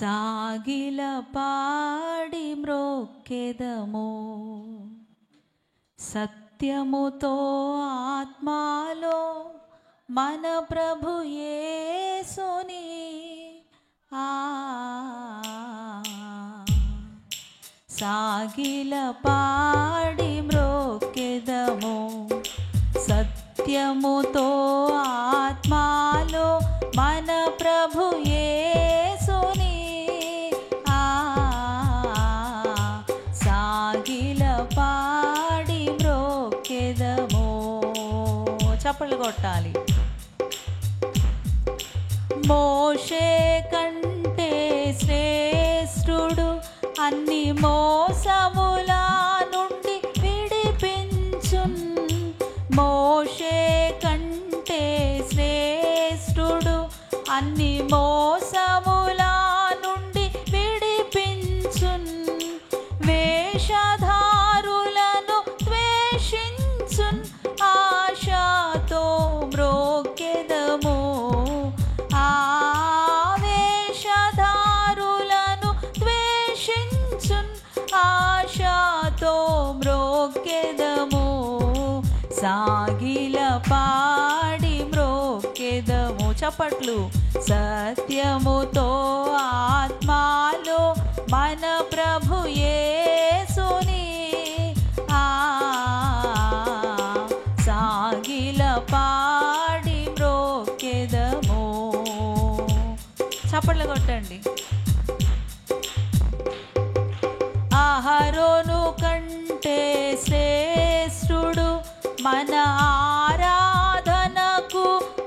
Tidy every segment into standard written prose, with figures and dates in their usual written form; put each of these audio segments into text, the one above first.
సాగిల పాడి మ్రోక్కెదము సత్యముతో ఆత్మలో మన ప్రభు యేసుని సాగిల పాడి మ్రోక్కెదము సత్యముతో ఆత్మలో మన ప్రభు యేసుని సాగిల పాడి మ్రోక్కెదము. చప్పట్లు కొట్టాలి. మోషే కంటే శ్రేష్ఠుడు అన్ని మోసముల నుండి విడిపించున్. మోషే కంటే శ్రేష్ఠుడు అన్ని మోసముల నుండి విడిపించున్. వేషధారులను ద్వేషించున్ ఆశతో మ్రోక్కెదము. వేషధారులను ద్వేషించున్ ఆశతో మ్రోక్కెదము. సాగిల పాడి మ్రోక్కెదము. చప్పట్లు. సత్యముతో ఆత్మలో మన ప్రభు యేసుని సాగిల పాడి మ్రోక్కెదము. చప్పట్లు కొట్టండి. అహరోను కంటే శ్రేష్ఠుడు మన ఆరాధనకు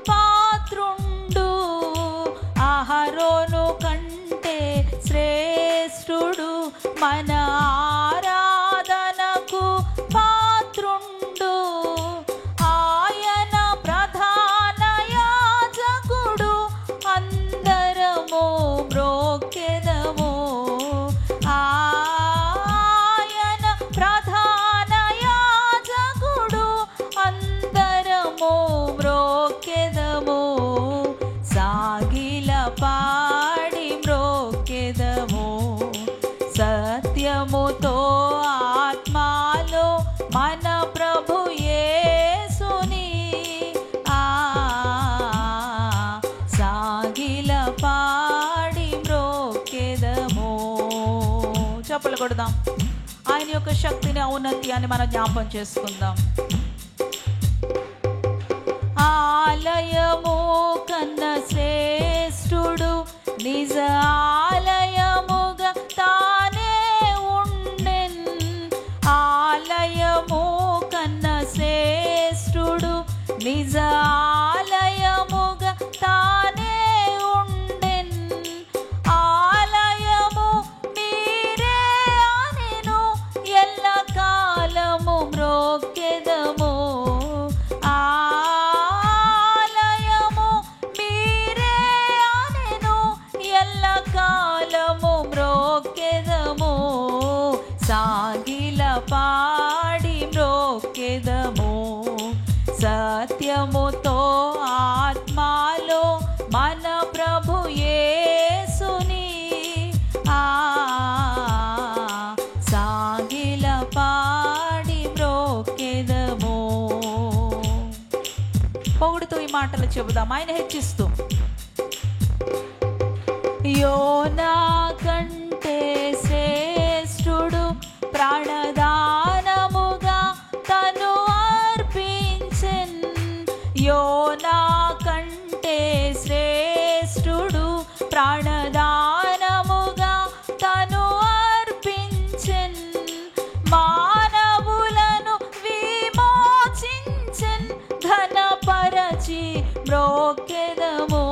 పాత్రుండు. అహరోను కంటే శ్రేష్ఠుడు మన ఆరాధనకు పాత్రుండు. ఆయన ప్రధాన యాజకుడు అందరము మ్రోక్కెదము. ఆయన ప్రధాన యాజకుడు అందరము మ్రోక్కెదము. సాగిల పాడి మ్రోక్కెదము. సత్యముతో ఆత్మలో మన ప్రభు యేసుని సాగిల పాడి మ్రోక్కెదము. చప్పలు కొడదాం. ఆయన యొక్క శక్తిని ఔన్నత్యాన్ని మనం జ్ఞాపకం చేసుకుందాం. ఆలయము కన్న శ్రేష్ఠుడు నిజ ఆలయముగా తానే ఉండెన్. ఆలయము కన్న శ్రేష్ఠుడు నిజ ఆలయముగా తానే ఉండెన్. ఆలయము మీరే అనెను ఎల్ల కాలము మ్రోక్కెదము. ఆలయము మీరే అనెను ఎల్ల కాలము మ్రోక్కెదము. సాగిల పాడి మ్రోక్కెదము. సత్యముతో ఆత్మలో మన ప్రభు యేసుని సాగిల పాడి మ్రోక్కెదము. పొగుడుతూ ఈ మాటలు చెబుదాం, ఆయన హెచ్చిస్తూ. యోనా కంటే శ్రేష్ఠుడు ప్రాణదానముగా తను అర్పించెన్. యోనా కంటే శ్రేష్ఠుడు ప్రాణదానముగా తను అర్పించెన్. మానవులను విమోచించెన్ ఘనపరచి మ్రోక్కెదము.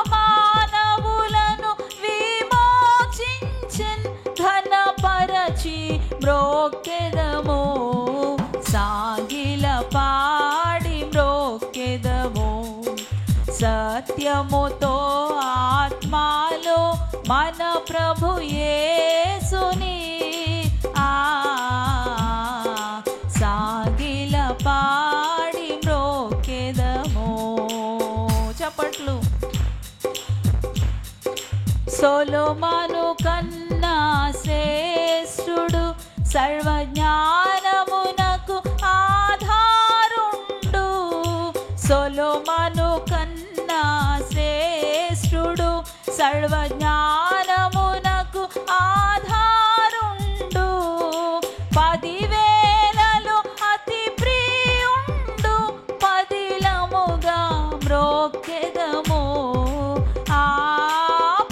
మానవులను విమోచించెన్ ఘనపరచి మ్రోక్కెదము. సాగిల పాడి మ్రోక్కెదము. సత్యముతో ఆత్మలో మన ప్రభు యేసుని సాగిల పాడి మ్రోక్కెదము. చప్పట్లు. సొలొమోను కన్నా శ్రేష్ఠుడు, సర్వజ్ఞానమునకు ఆధారుండు. సొలొమోను కన్నా శ్రేష్ఠుడు, సర్వజ్ఞానమునకు ఆధారుండు. 10,000లో అతి ప్రియుండు, పదిలముగా మ్రొక్కెదము.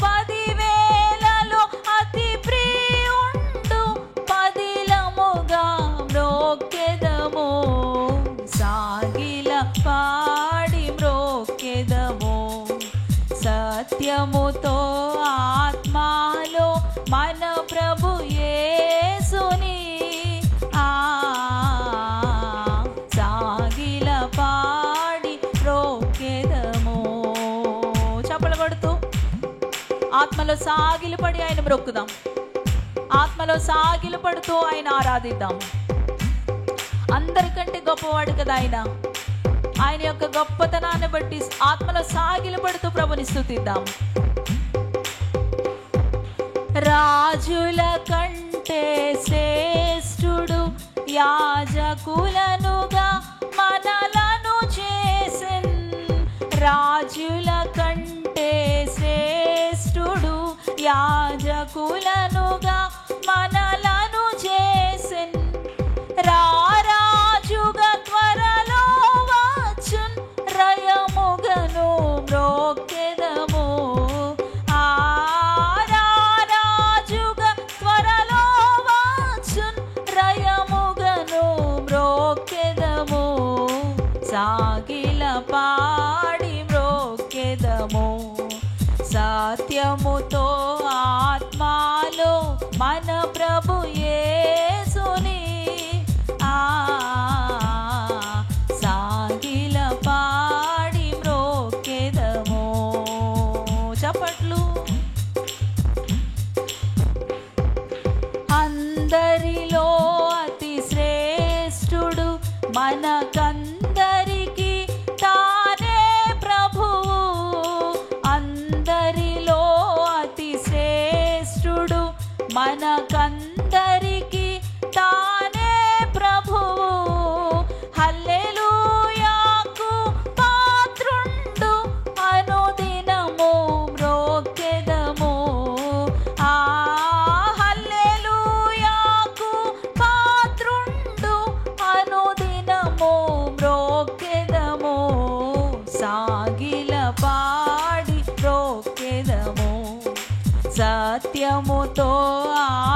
10,000లో అతి ప్రియుండు, పదిలముగా మ్రొక్కెదము. సాగిల పాడి మ్రొక్కెదము. సత్యముతో ఆత్మలో మన ప్రభు యేసుని సాగిల పాడి మ్రొక్కెదము. చప్పలు కొడుతూ ఆత్మలో సాగిలు పడి ఆయన మ్రొక్కుదాం. ఆత్మలో సాగిలు పడుతూ ఆయన ఆరాధిద్దాం. అందరికంటే గొప్పవాడు కదా ఆయన. ఆయన యొక్క గొప్పతనాన్ని బట్టి ఆత్మలో సాగిలు పడుతూ ప్రభుని స్తుతిద్దాం. రాజుల కంటే శ్రేష్ఠుడు, యాజకులనుగా మనలను చేసెన్. రాజుల కంటే శ్రేష్ఠుడు, యాజకులనుగా మనలను చేసెన్. రారాజుగా త్వరలో వచ్చున్, రయముగను మ్రొక్కెదము. రారాజుగా త్వరలో వచ్చున్, రయముగను మ్రొక్కెదము. సాగిల పాడి మ్రొక్కెదము. సత్యముతో ఆత్మలో మన ప్రభు యేసుని సాగిల పాడి మ్రొక్కెదము. చప్పట్లు. అందరిలో అతి శ్రేష్ఠుడు, మనకందరికి తానే ప్రభువు. అందరిలో అతి శ్రేష్ఠుడు, మనకందరికి తానే ప్రభువు. హల్లెలూయాకు పాత్రుండు, అనుదినము మ్రొక్కెదము. హల్లెలూయాకు పాత్రుండు, అనుదినము మ్రొక్కెదము. సాగిల పాడి మ్రొక్కెదము. సత్యముతో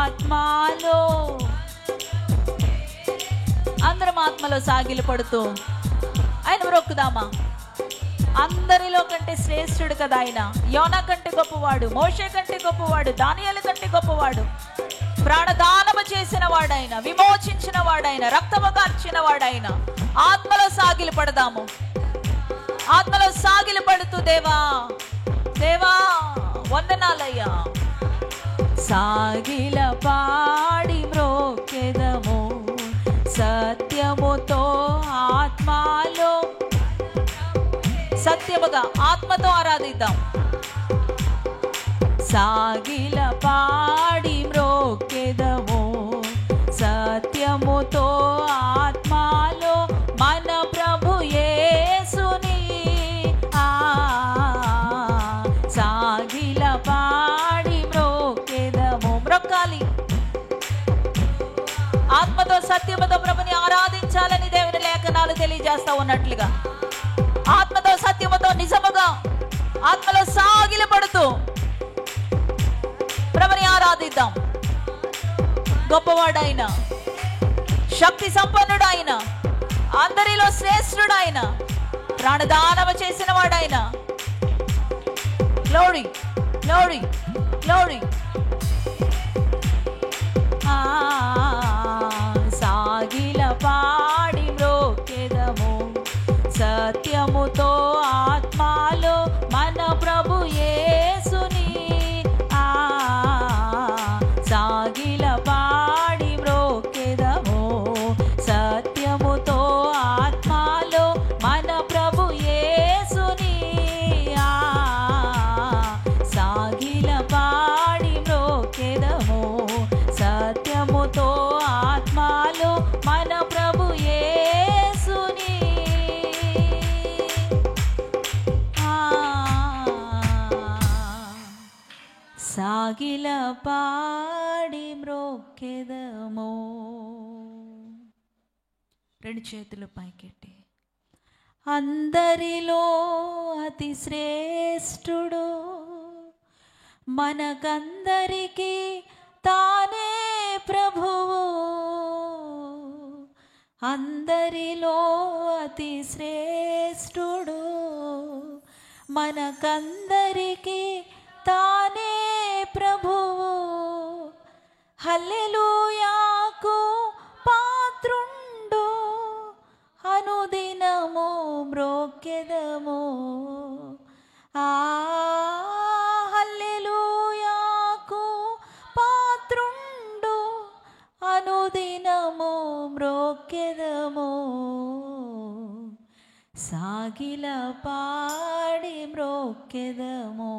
ఆత్మలో అందరం ఆత్మలో సాగిలు పడుతూ ఆయన మ్రొక్కుదామా. అందరిలో కంటే శ్రేష్ఠుడు కదా ఆయన. యోనా కంటే గొప్పవాడు, మోషే కంటే గొప్పవాడు, దానియేలు కంటే గొప్పవాడు. ప్రాణదానము చేసిన వాడైన, విమోచించిన వాడైన, రక్తము కార్చిన వాడైన. ఆత్మలో సాగిలు పడదాము. ఆత్మలో సాగిలు పడుతూ దేవా దేవా వందనాలయ్యా. సాగిల పాడి మ్రొక్కెదము. సత్యముతో ఆత్మలో, సత్యముగా ఆత్మతో ఆరాధిద్దాం. సాగిల పాడి మ్రొక్కెదము. సత్యముతో ఆత్మలో మన ప్రభు యేసుని సాగిల పాడి మ్రొక్కెదము. మ్రొక్కాలి. ఆత్మతో సత్యముతో ప్రభుని ఆరాధించాలని దేవుని లేఖనాలు తెలియజేస్తా ఉన్నట్లుగా ఆత్మతో సత్యముతో నిజముగా ఆత్మలో సాగిలు పడుతూ ప్రభుని ఆరాధిద్దాం. గొప్పవాడైన, శక్తి సంపన్నుడైన, అందరిలో శ్రేష్ఠుడైన, ప్రాణదానము చేసిన వాడైన. Glory glory glory. సాగిల పాడి మ్రొక్కెదము. సత్యముతో ఆత్మలో మన ప్రభు యేసుని సాగిల పాడి మ్రొక్కెదము. సత్యముతో ఆత్మలో మన ప్రభు యేసుని సాగిల పాడి సాగిల పాడి మ్రోక్కెదము. రెండు చేతులు పైకెట్టి, అందరిలో అతి శ్రేష్ఠుడు, మనకందరికీ తానే ప్రభువు. అందరిలో అతి శ్రేష్ఠుడు, మనకందరికీ తానే ప్రభువు. హల్లెలూయాకు పాత్రుండు, అనుదినము మ్రోక్కెదము. హల్లెలూయాకు పాత్రుండు, అనుదినము మ్రోక్కెదము. సాగిల పాడి మ్రోక్కెదము.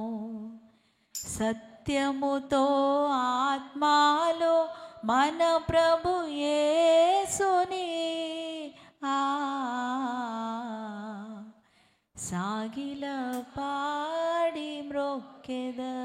సత్యముతో ఆత్మలో మన ప్రభు యేసుని సాగిల పాడి మ్రోక్కెదము.